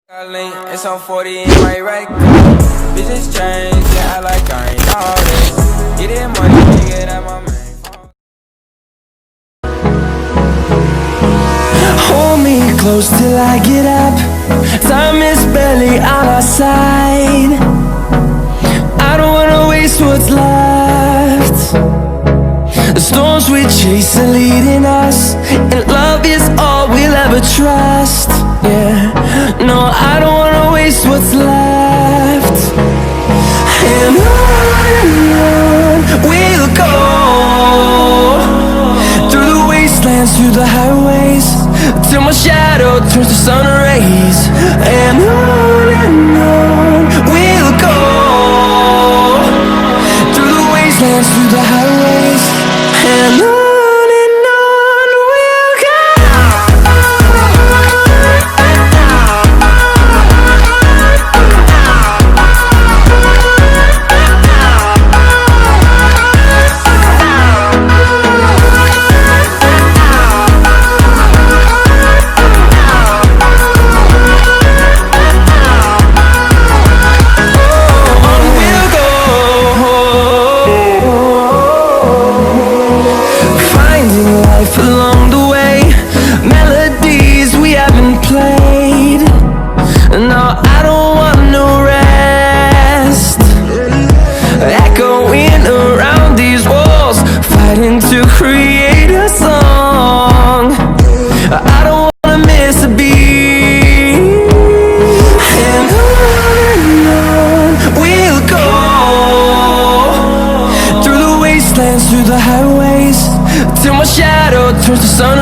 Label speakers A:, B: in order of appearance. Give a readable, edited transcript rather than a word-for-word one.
A: It's on 40 in my right car. Bitches change, yeah, I like I ain't all this. Get it money, nigga, that my main phone.
B: Hold me close till I get up. Time is barely on our side. I don't wanna waste what's left. The storms we chase are leading us, and love is all we'll ever trust. Yeah, no, I don't wanna waste what's left. And on we'll go, through the wastelands, through the highways, till my shadow turns to sun rays. And on we'll go, through the wastelands, through the highways, and on we'll go. Along the way, melodies we haven't played. No, I don't want no rest. Echoing around these walls, fighting to create a song. I don't wanna miss a beat. And on we'll go, through the wastelands, through the highways, till my shadow turns to sun